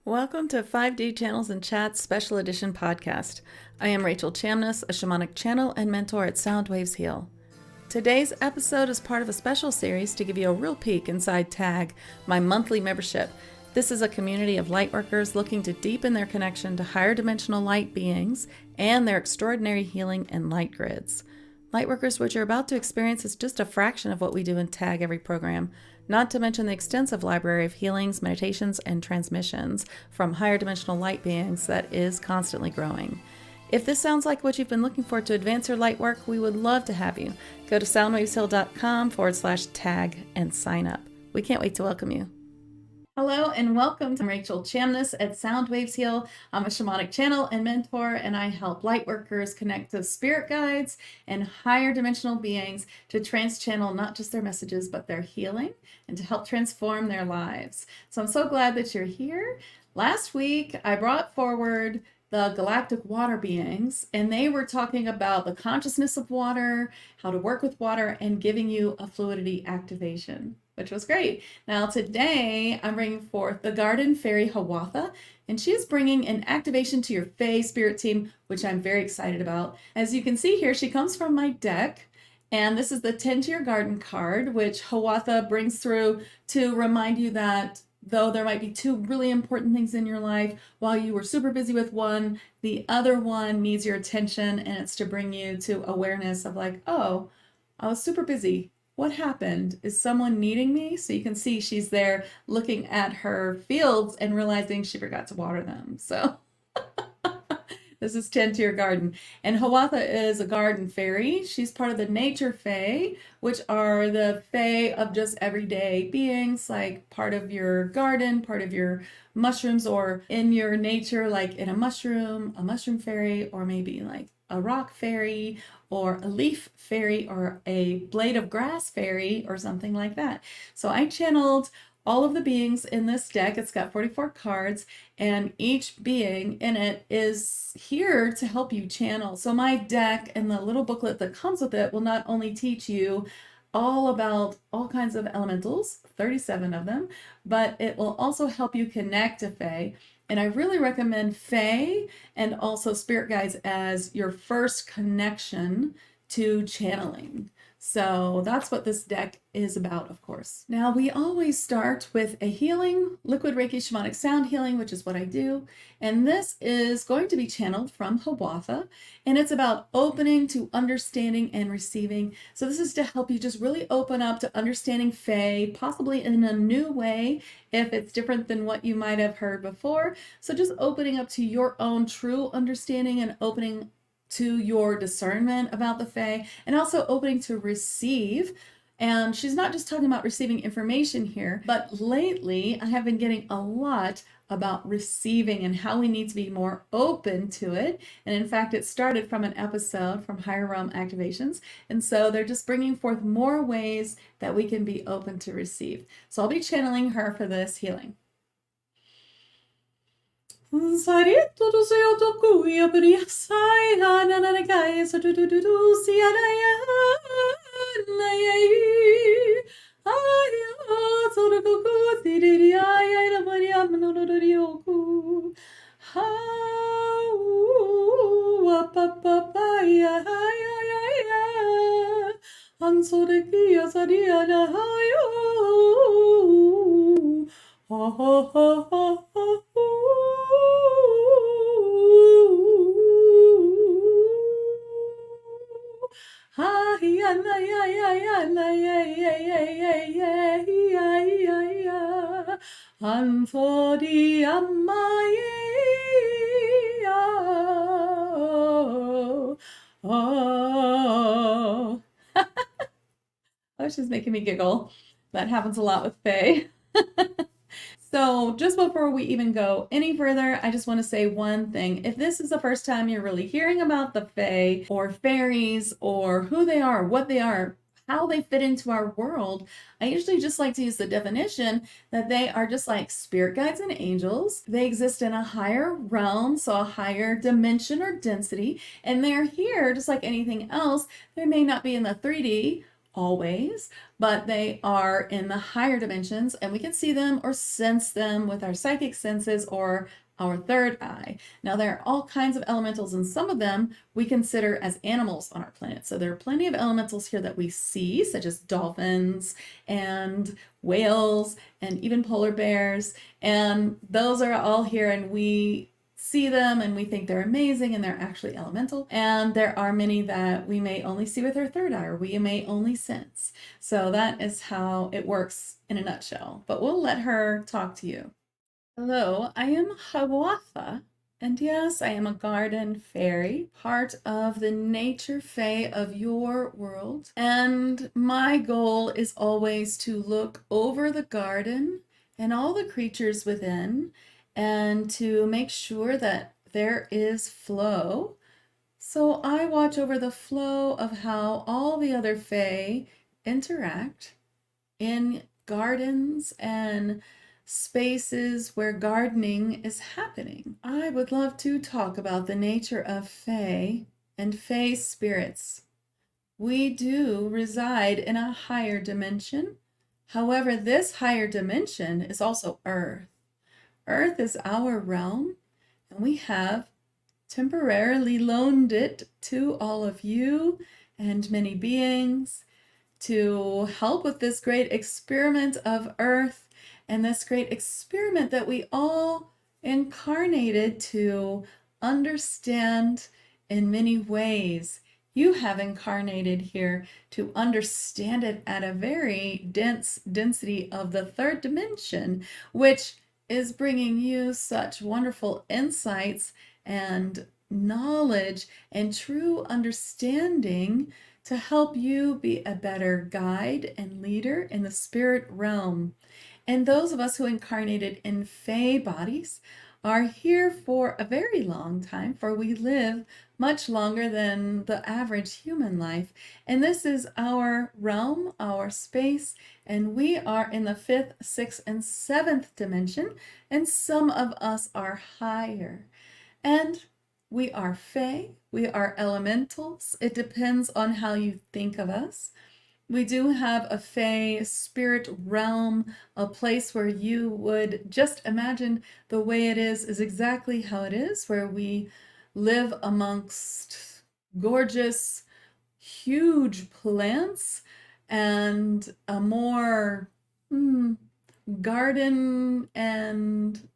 Welcome to 5D Channels and Chats Special Edition podcast. I am Rachel Chamness, a shamanic channel and mentor at Sound Waves Heal. Today's episode is part of a special series to give you a real peek inside TAG, my monthly membership. This is a community of lightworkers looking to deepen their connection to higher dimensional light beings and their extraordinary healing and light grids. Lightworkers, what you're about to experience is just a fraction of what we do in TAG every program, not to mention the extensive library of healings, meditations, and transmissions from higher dimensional light beings that is constantly growing. If this sounds like what you've been looking for to advance your light work, we would love to have you. Go to soundwaveshill.com/tag and sign up. We can't wait to welcome you. Hello and welcome to Rachel Chamness at Sound Waves Heal. I'm a shamanic channel and mentor, and I help lightworkers connect to spirit guides and higher dimensional beings to trans-channel not just their messages, but their healing and to help transform their lives. So I'm so glad that you're here. Last week, I brought forward the galactic water beings, and they were talking about the consciousness of water, how to work with water, and giving you a fluidity activation, which was great. Now today I'm bringing forth the Garden Fairy Hawatha, and she is bringing an activation to your Fae Spirit Team, which I'm very excited about. As you can see here, she comes from my deck, and this is the Tend to Your Garden card, which Hawatha brings through to remind you that though there might be two really important things in your life, while you were super busy with one, the other one needs your attention, and it's to bring you to awareness of like, oh, I was super busy. What happened? Is someone needing me? So you can see she's there looking at her fields and realizing she forgot to water them. So this is Tend to Your Garden. And Hawatha is a garden fairy. She's part of the nature fae, which are the fae of just everyday beings, like part of your garden, part of your mushrooms, or in your nature, like in a mushroom fairy, or maybe like a rock fairy, or a leaf fairy, or a blade of grass fairy, or something like that. So I channeled all of the beings in this deck. It's got 44 cards, and each being in it is here to help you channel. So my deck and the little booklet that comes with it will not only teach you all about all kinds of elementals, 37 of them, but it will also help you connect to Fae. And I really recommend Fae and also spirit guides as your first connection to channeling. So that's what this deck is about, of course. Now, we always start with a healing, liquid Reiki shamanic sound healing, which is what I do. And this is going to be channeled from Hawatha, and it's about opening to understanding and receiving. So this is to help you just really open up to understanding Fae, possibly in a new way, if it's different than what you might have heard before. So just opening up to your own true understanding and opening to your discernment about the Fae, and also opening to receive. And she's not just talking about receiving information here, but lately I have been getting a lot about receiving and how we need to be more open to it. And in fact, it started from an episode from Higher Realm Activations. And so they're just bringing forth more ways that we can be open to receive. So I'll be channeling her for this healing. Sarito do seu toku e abri sai na na na gai so do si ana ya na ye ai so do ku si ri ai na maria no no ri oku ha wa pa pa pa ya ya an so de ki ya saria na yo ha ha ha ha Ansori ammaye oh. That's just making me giggle. That happens a lot with Faye. So just before we even go any further, I just want to say one thing. If this is the first time you're really hearing about the Fae or fairies or who they are, what they are, how they fit into our world, I usually just like to use the definition that they are just like spirit guides and angels. They exist in a higher realm, so a higher dimension or density, and they're here just like anything else. They may not be in the 3D always, but they are in the higher dimensions, and we can see them or sense them with our psychic senses or our third eye. Now, there are all kinds of elementals, and some of them we consider as animals on our planet. So there are plenty of elementals here that we see, such as dolphins and whales and even polar bears. And those are all here, and we see them and we think they're amazing, and they're actually elemental. And there are many that we may only see with our third eye, or we may only sense. So that is how it works in a nutshell. But we'll let her talk to you. Hello, I am Hawatha, and yes, I am a garden fairy, part of the nature fae of your world. And my goal is always to look over the garden and all the creatures within, and to make sure that there is flow. So I watch over the flow of how all the other fae interact in gardens and spaces where gardening is happening. I would love to talk about the nature of fae and fae spirits. We do reside in a higher dimension. However, this higher dimension is also Earth. Earth is our realm, and we have temporarily loaned it to all of you and many beings to help with this great experiment of Earth, and this great experiment that we all incarnated to understand in many ways. You have incarnated here to understand it at a very dense density of the third dimension, which is bringing you such wonderful insights and knowledge and true understanding to help you be a better guide and leader in the spirit realm. And those of us who incarnated in fae bodies are here for a very long time, for we live much longer than the average human life. And this is our realm, our space, and we are in the fifth, sixth, and seventh dimension, and some of us are higher. And we are fae, we are elementals. It depends on how you think of us. We do have a fae spirit realm, a place where you would just imagine the way it is exactly how it is, where we live amongst gorgeous, huge plants and a more garden and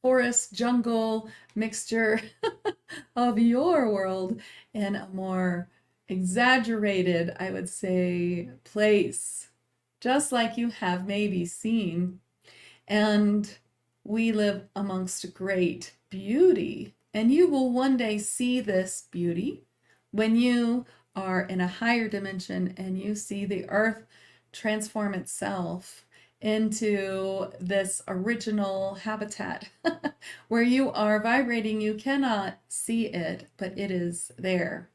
forest jungle mixture of your world in a more exaggerated, I would say, place, just like you have maybe seen. And we live amongst great beauty, and you will one day see this beauty when you are in a higher dimension and you see the earth transform itself into this original habitat where you are vibrating. You cannot see it, but it is there.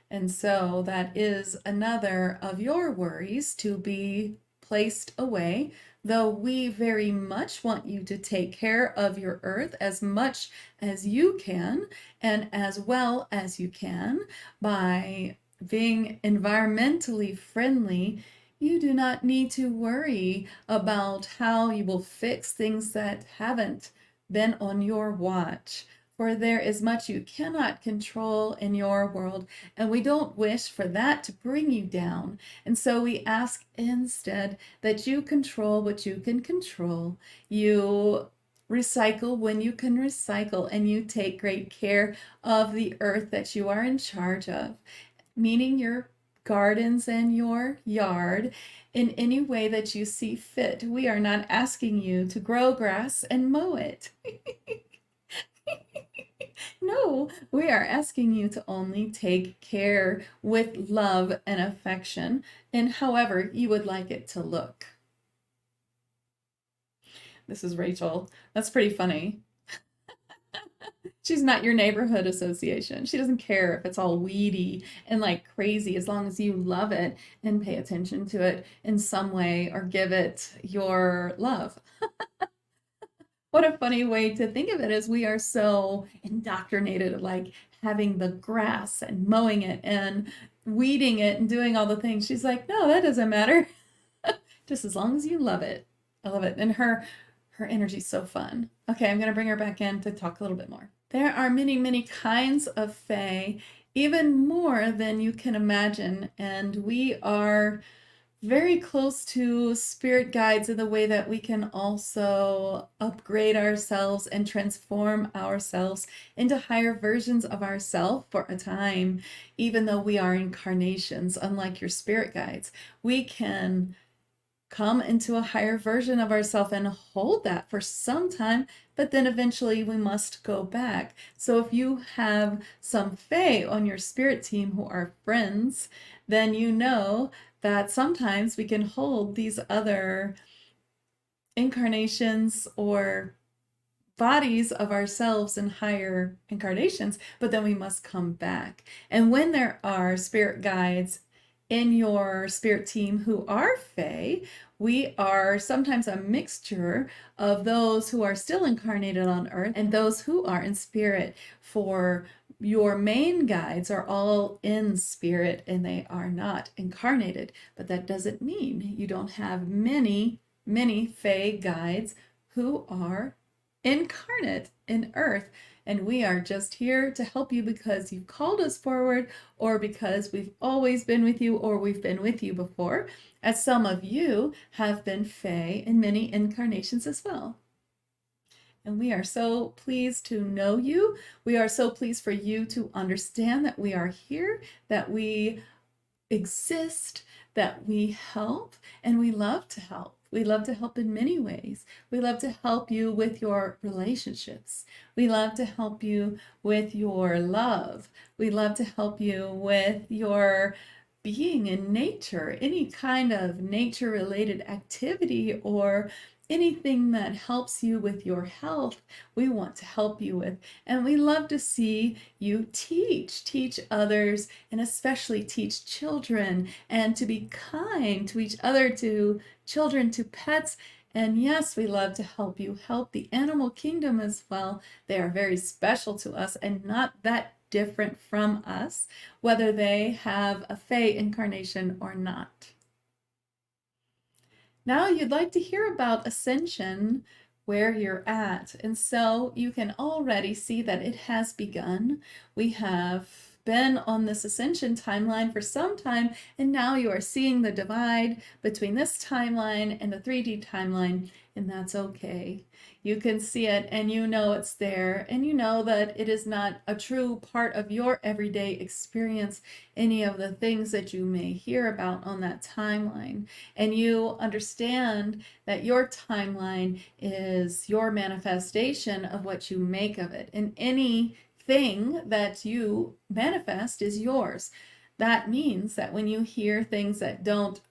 And so that is another of your worries to be placed away, though we very much want you to take care of your earth as much as you can and as well as you can by being environmentally friendly. You do not need to worry about how you will fix things that haven't been on your watch, for there is much you cannot control in your world, and we don't wish for that to bring you down. And so we ask instead that you control what you can control. You recycle when you can recycle, and you take great care of the earth that you are in charge of, meaning your gardens and your yard, in any way that you see fit. We are not asking you to grow grass and mow it. No, we are asking you to only take care with love and affection in however you would like it to look. This is Rachel. That's pretty funny. She's not your neighborhood association. She doesn't care if it's all weedy and like crazy, as long as you love it and pay attention to it in some way or give it your love. What a funny way to think of it, is we are so indoctrinated, like having the grass and mowing it and weeding it and doing all the things. She's like, no, that doesn't matter. Just as long as you love it. I love it. And her energy's so fun. Okay, I'm going to bring her back in to talk a little bit more. There are many, many kinds of Fae, even more than you can imagine. And we are very close to spirit guides in the way that we can also upgrade ourselves and transform ourselves into higher versions of ourselves for a time, even though we are incarnations. Unlike your spirit guides, we can come into a higher version of ourselves and hold that for some time, but then eventually we must go back. So if you have some Fae on your spirit team who are friends, then you know that sometimes we can hold these other incarnations or bodies of ourselves in higher incarnations, but then we must come back. And when there are spirit guides in your spirit team who are Fae, we are sometimes a mixture of those who are still incarnated on earth and those who are in spirit. For your main guides are all in spirit and they are not incarnated, but that doesn't mean you don't have many Fae guides who are incarnate in earth, and we are just here to help you because you've called us forward, or because we've always been with you, or we've been with you before, as some of you have been Fae in many incarnations as well. And we are so pleased to know you. We are so pleased for you to understand that we are here, that we exist, that we help, and we love to help. We love to help in many ways. We love to help you with your relationships. We love to help you with your love. We love to help you with your being in nature, any kind of nature-related activity or anything that helps you with your health, we want to help you with. And we love to see you teach others, and especially teach children, and to be kind to each other, to children, to pets. And yes, we love to help you help the animal kingdom as well. They are very special to us and not that different from us, whether they have a Fae incarnation or not. Now you'd like to hear about ascension, where you're at. And so you can already see that it has begun. We have been on this ascension timeline for some time, and now you are seeing the divide between this timeline and the 3D timeline, and that's okay. You can see it and you know it's there, and you know that it is not a true part of your everyday experience, any of the things that you may hear about on that timeline. And you understand that your timeline is your manifestation of what you make of it, and anything that you manifest is yours. That means that when you hear things that don't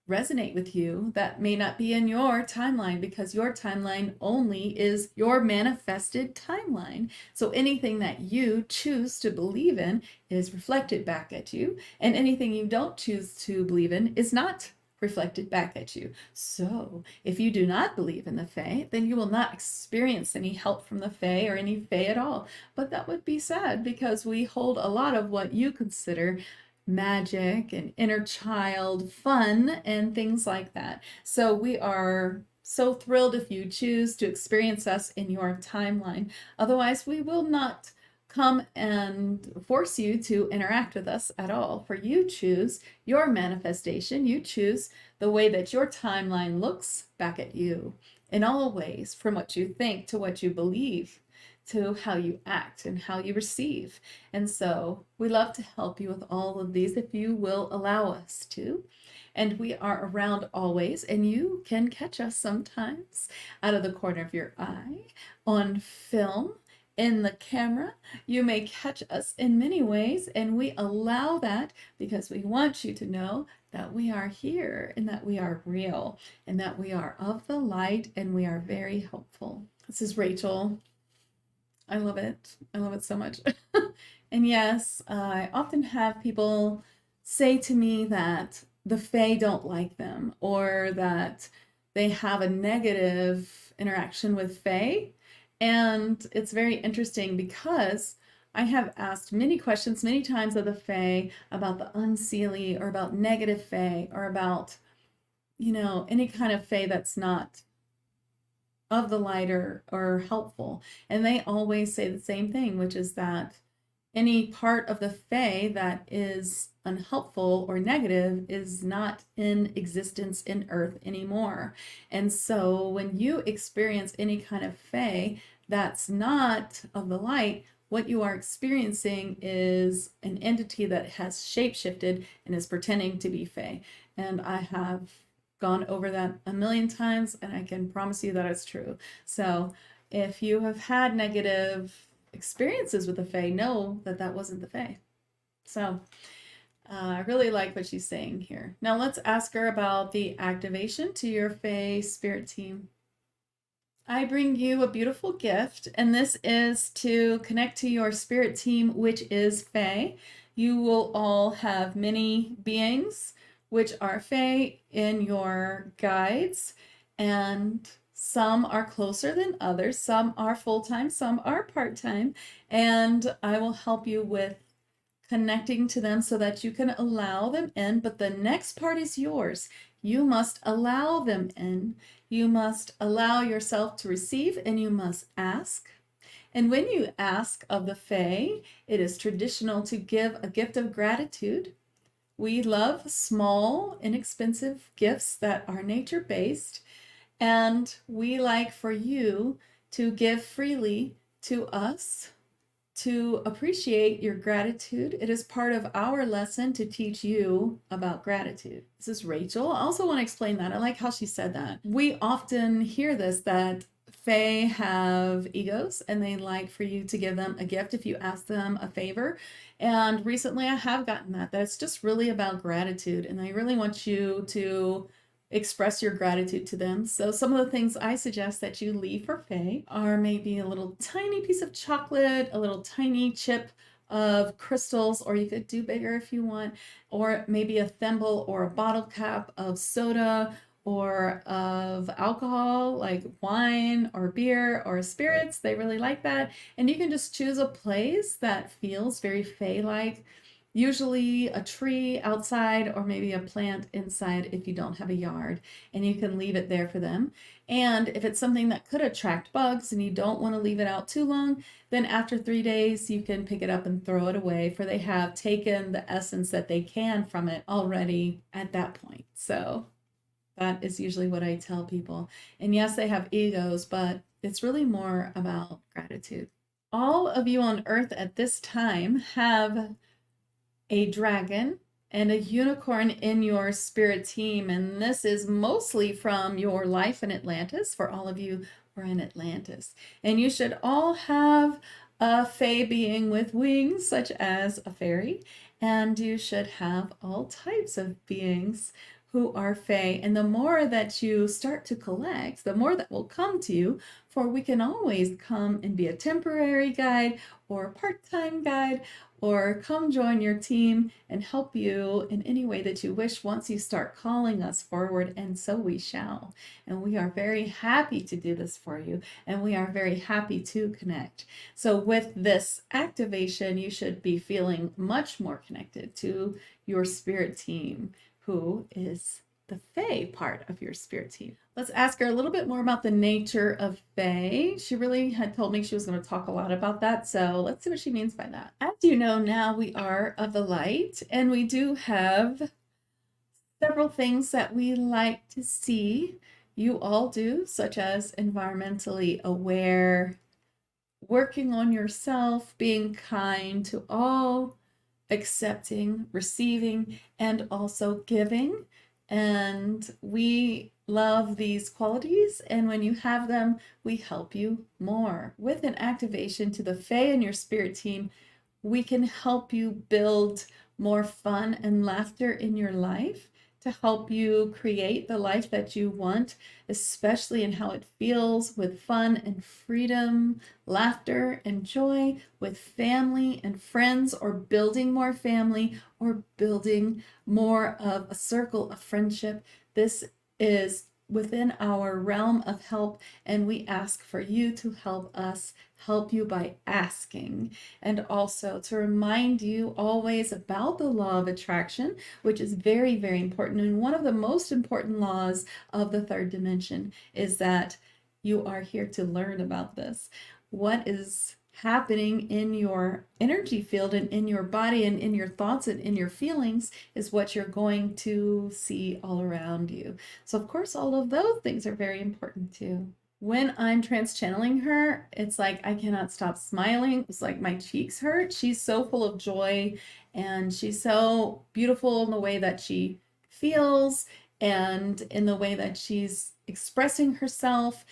resonate with you, that may not be in your timeline, because your timeline only is your manifested timeline. So anything that you choose to believe in is reflected back at you, and anything you don't choose to believe in is not reflected back at you. So if you do not believe in the Fae, then you will not experience any help from the Fae or any Fae at all. But that would be sad, because we hold a lot of what you consider magic and inner child fun and things like that. So we are so thrilled if you choose to experience us in your timeline. Otherwise, we will not come and force you to interact with us at all. For you choose your manifestation. You choose the way that your timeline looks back at you in all ways, from what you think to what you believe, to how you act and how you receive. And so we love to help you with all of these if you will allow us to. And we are around always, and you can catch us sometimes out of the corner of your eye, on film, in the camera. You may catch us in many ways, and we allow that because we want you to know that we are here, and that we are real, and that we are of the light, and we are very helpful. This is Rachel. I love it. I love it so much. And yes, I often have people say to me that the Fae don't like them, or that they have a negative interaction with Fae. And it's very interesting, because I have asked many questions many times of the Fae about the unseelie or about negative Fae or about, any kind of Fae that's not of the light or helpful. And they always say the same thing, which is that any part of the Fae that is unhelpful or negative is not in existence in Earth anymore. And so when you experience any kind of Fae that's not of the light, what you are experiencing is an entity that has shapeshifted and is pretending to be Fae. And I have gone over that a million times, and I can promise you that it's true. So if you have had negative experiences with the Fae, know that that wasn't the Fae. So I really like what she's saying here. Now let's ask her about the activation to your Fae Spirit Team. I bring you a beautiful gift, and this is to connect to your spirit team, which is Fae. You will all have many beings, which are Fae, in your guides, and some are closer than others. Some are full-time, some are part-time, and I will help you with connecting to them so that you can allow them in. But the next part is yours. You must allow them in. You must allow yourself to receive, and you must ask. And when you ask of the Fae, it is traditional to give a gift of gratitude. We love small, inexpensive gifts that are nature-based, and we like for you to give freely to us to appreciate your gratitude. It is part of our lesson to teach you about gratitude. This is Rachel. I also want to explain that. I like how she said that. We often hear this, that Fae have egos and they like for you to give them a gift if you ask them a favor. And recently I have gotten that it's just really about gratitude, and they really want you to express your gratitude to them. So some of the things I suggest that you leave for Fae are maybe a little tiny piece of chocolate, a little tiny chip of crystals, or you could do bigger if you want, or maybe a thimble or a bottle cap of soda or of alcohol like wine or beer or spirits. They really like that. And you can just choose a place that feels very Fae-like. Usually a tree outside or maybe a plant inside if you don't have a yard, and you can leave it there for them. And if it's something that could attract bugs and you don't want to leave it out too long, then after 3 days you can pick it up and throw it away, for they have taken the essence that they can from it already at that point. So that is usually what I tell people. And yes, they have egos, but it's really more about gratitude. All of you on Earth at this time have a dragon and a unicorn in your spirit team, and this is mostly from your life in Atlantis, for all of you who are in Atlantis. And you should all have a Fae being with wings, such as a fairy, and you should have all types of beings who are Fae. And the more that you start to collect, the more that will come to you, for we can always come and be a temporary guide or a part-time guide, or come join your team and help you in any way that you wish once you start calling us forward, and so we shall. And we are very happy to do this for you, and we are very happy to connect. So with this activation, you should be feeling much more connected to your spirit team, who is the Fae part of your spirit team. Let's ask her a little bit more about the nature of Fae. She really had told me she was going to talk a lot about that, so let's see what she means by that. As you know, now we are of the light, and we do have several things that we like to see. You all do, such as environmentally aware, working on yourself, being kind to all, accepting, receiving, and also giving. And we love these qualities, and when you have them, we help you more. With an activation to the Fae in your spirit team, we can help you build more fun and laughter in your life, to help you create the life that you want, especially in how it feels with fun and freedom, laughter and joy, with family and friends, or building more family, or building more of a circle of friendship. This is within our realm of help, and we ask for you to help us help you by asking. And also to remind you always about the law of attraction, which is very, very important. And one of the most important laws of the third dimension is that you are here to learn about this. What is happening in your energy field and in your body and in your thoughts and in your feelings is what you're going to see all around you. So of course, all of those things are very important too. When I'm trance channeling her, it's like I cannot stop smiling. It's like my cheeks hurt. She's so full of joy, and she's so beautiful in the way that she feels and in the way that she's expressing herself.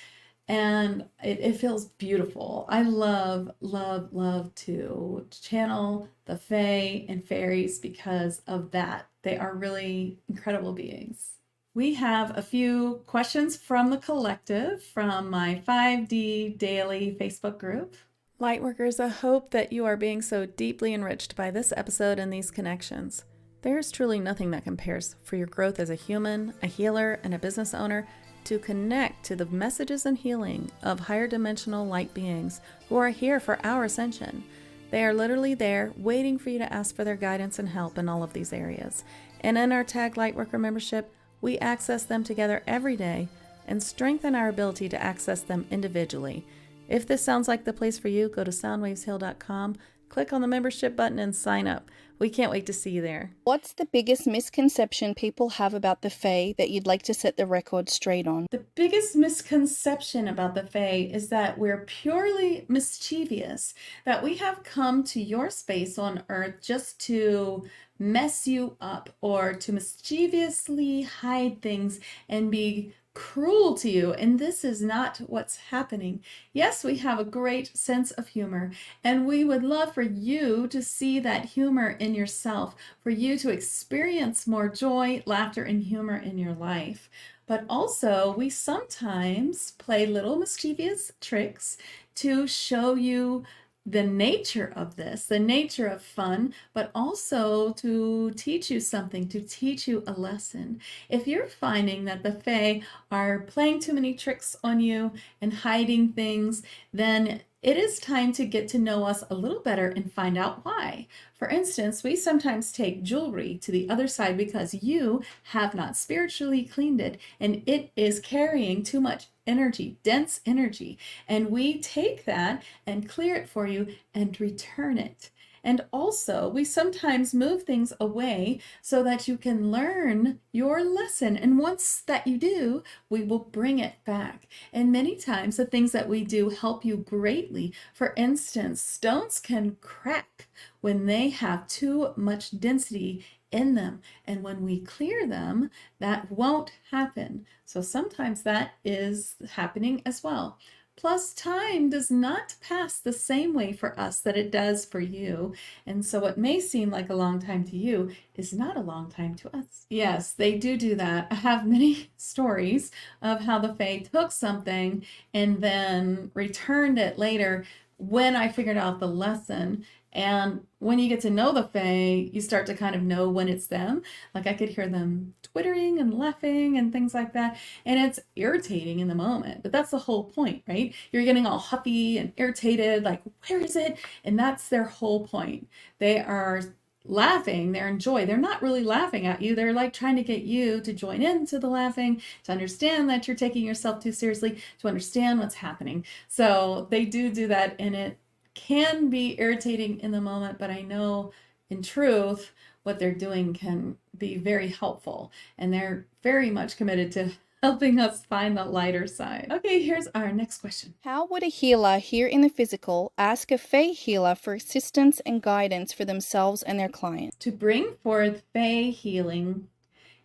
And it feels beautiful. I love, love, love to channel the Fae and fairies because of that. They are really incredible beings. We have a few questions from the collective from my 5D Daily Facebook group. Lightworkers, I hope that you are being so deeply enriched by this episode and these connections. There is truly nothing that compares for your growth as a human, a healer, and a business owner to connect to the messages and healing of higher dimensional light beings who are here for our ascension. They are literally there waiting for you to ask for their guidance and help in all of these areas. And in our Tag Lightworker membership, we access them together every day and strengthen our ability to access them individually. If this sounds like the place for you, go to soundwavesheal.com, click on the membership button and sign up. We can't wait to see you there. What's the biggest misconception people have about the Fae that you'd like to set the record straight on? The biggest misconception about the Fae is that we're purely mischievous, that we have come to your space on Earth just to mess you up or to mischievously hide things and be cruel to you, and this is not what's happening. Yes, we have a great sense of humor, and we would love for you to see that humor in yourself, for you to experience more joy, laughter, and humor in your life. But also, we sometimes play little mischievous tricks to show you the nature of this, the nature of fun, but also to teach you something, to teach you a lesson. If you're finding that the Fae are playing too many tricks on you and hiding things, then it is time to get to know us a little better and find out why. For instance, we sometimes take jewelry to the other side because you have not spiritually cleaned it and it is carrying too much energy, dense energy. And we take that and clear it for you and return it. And also, we sometimes move things away so that you can learn your lesson. And once that you do, we will bring it back. And many times the things that we do help you greatly. For instance, stones can crack when they have too much density in them. And when we clear them, that won't happen. So sometimes that is happening as well. Plus, time does not pass the same way for us that it does for you. And so what may seem like a long time to you is not a long time to us. Yes, they do that. I have many stories of how the Fae took something and then returned it later when I figured out the lesson. And when you get to know the Fae, you start to kind of know when it's them. Like I could hear them twittering and laughing and things like that. And it's irritating in the moment. But that's the whole point, right? You're getting all huffy and irritated, like, where is it? And that's their whole point. They are laughing, they're in joy. They're not really laughing at you. They're like trying to get you to join into the laughing, to understand that you're taking yourself too seriously, to understand what's happening. So they do that, and it can be irritating in the moment, but I know in truth what they're doing can be very helpful, and they're very much committed to helping us find the lighter side. Okay, here's our next question. How would a healer here in the physical ask a Fae healer for assistance and guidance for themselves and their clients? To bring forth Fae healing,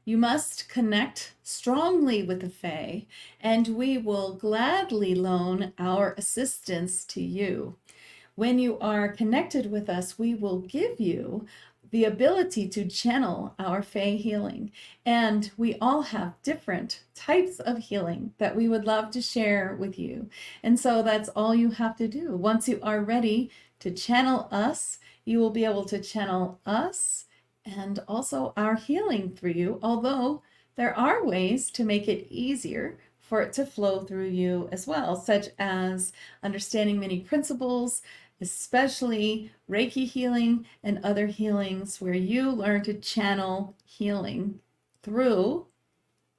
you must connect strongly with the Fae, and we will gladly loan our assistance to you. When you are connected with us, we will give you the ability to channel our Fae healing. And we all have different types of healing that we would love to share with you. And so that's all you have to do. Once you are ready to channel us, you will be able to channel us and also our healing through you, although There are ways to make it easier for it to flow through you as well, such as understanding many principles, especially Reiki healing and other healings where you learn to channel healing through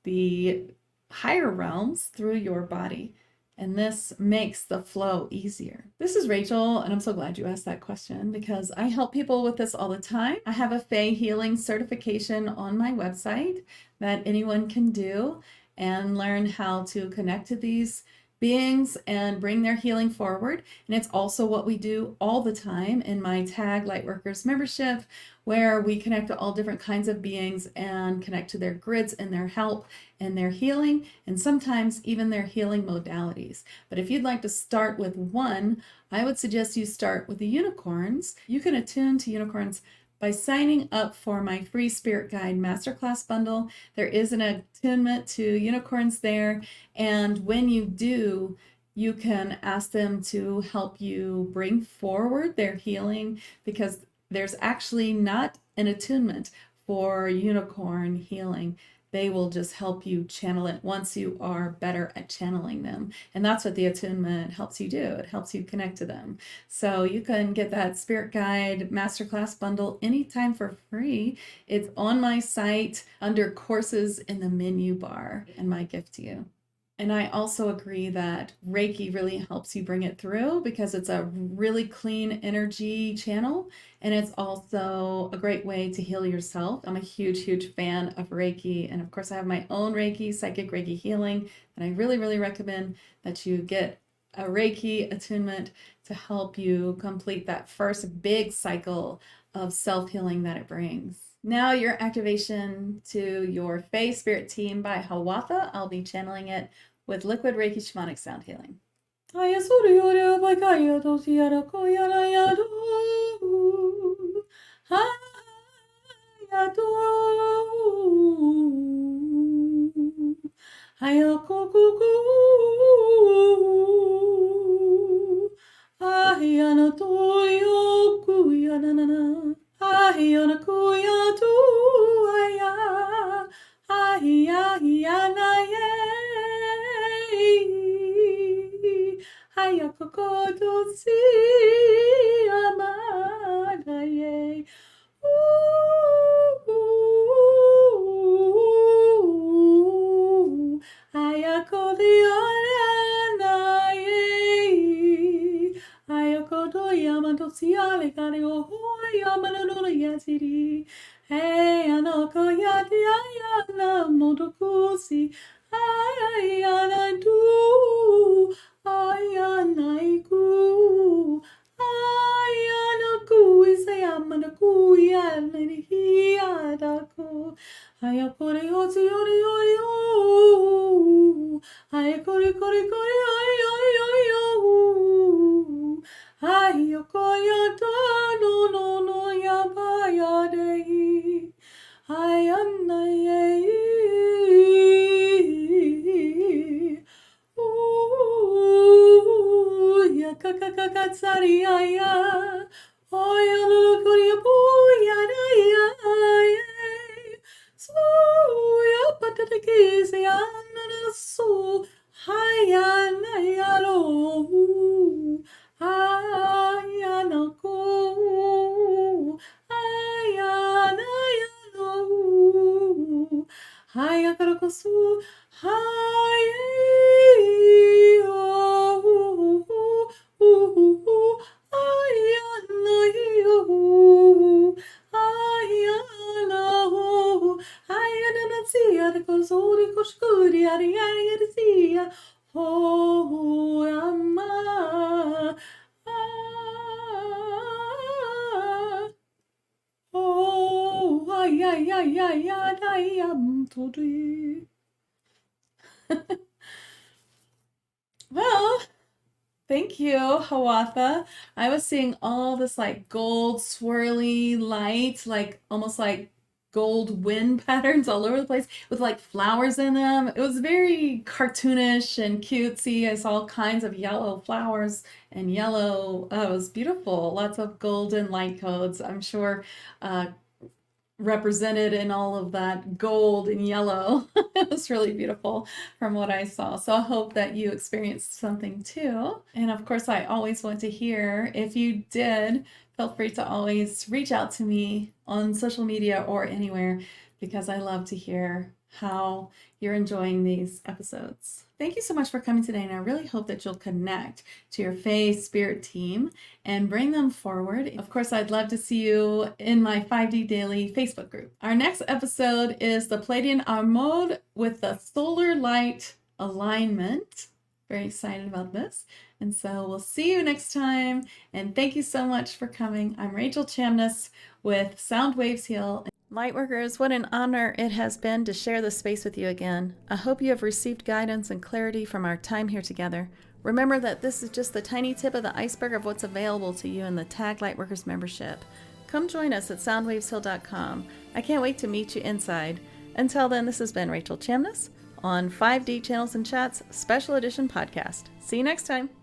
the higher realms through your body. And this makes the flow easier. This is Rachel, and I'm so glad you asked that question because I help people with this all the time. I have a Fae healing certification on my website that anyone can do and learn how to connect to these beings and bring their healing forward. And it's also what we do all the time in my Tag Lightworkers membership, where we connect to all different kinds of beings and connect to their grids and their help and their healing, and sometimes even their healing modalities. But if you'd like to start with one, I would suggest you start with the unicorns. You can attune to unicorns by signing up for my free Spirit Guide Masterclass bundle. There is an attunement to unicorns there, and when you do, you can ask them to help you bring forward their healing, because there's actually not an attunement for unicorn healing. They will just help you channel it once you are better at channeling them. And that's what the attunement helps you do. It helps you connect to them. So you can get that Spirit Guide Masterclass bundle anytime for free. It's on my site under courses in the menu bar, and my gift to you. And I also agree that Reiki really helps you bring it through because it's a really clean energy channel. And it's also a great way to heal yourself. I'm a huge, huge fan of Reiki. And of course, I have my own Reiki, psychic Reiki healing. And I really, really recommend that you get a Reiki attunement to help you complete that first big cycle of self-healing that it brings. Now your activation to your Fae Spirit Team by Hawatha. I'll be channeling it with liquid Reiki shamanic sound healing. Well, thank you, Hawatha. I was seeing all this like gold swirly light, like almost like gold wind patterns all over the place with like flowers in them. It was very cartoonish and cutesy. I saw all kinds of yellow flowers and yellow, it was beautiful. Lots of golden light codes. I'm sure uh, represented in all of that gold and yellow. It was really beautiful from what I saw. So I hope that you experienced something too. And of course, I always want to hear if you did. Feel free to always reach out to me on social media or anywhere, because I love to hear how you're enjoying these episodes. Thank you so much for coming today, and I really hope that you'll connect to your Fae Spirit Team and bring them forward. Of course, I'd love to see you in my 5D Daily Facebook group. Our next episode is the Pleiadian Armode with the Solar Light Alignment. Very excited about this. And so we'll see you next time. And thank you so much for coming. I'm Rachel Chamness with Sound Waves Heal. Lightworkers, what an honor it has been to share this space with you again. I hope you have received guidance and clarity from our time here together. Remember that this is just the tiny tip of the iceberg of what's available to you in the Tag Lightworkers membership. Come join us at soundwaveshill.com. I can't wait to meet you inside. Until then, this has been Rachel Chamness on 5D Channels and Chats Special Edition Podcast. See you next time.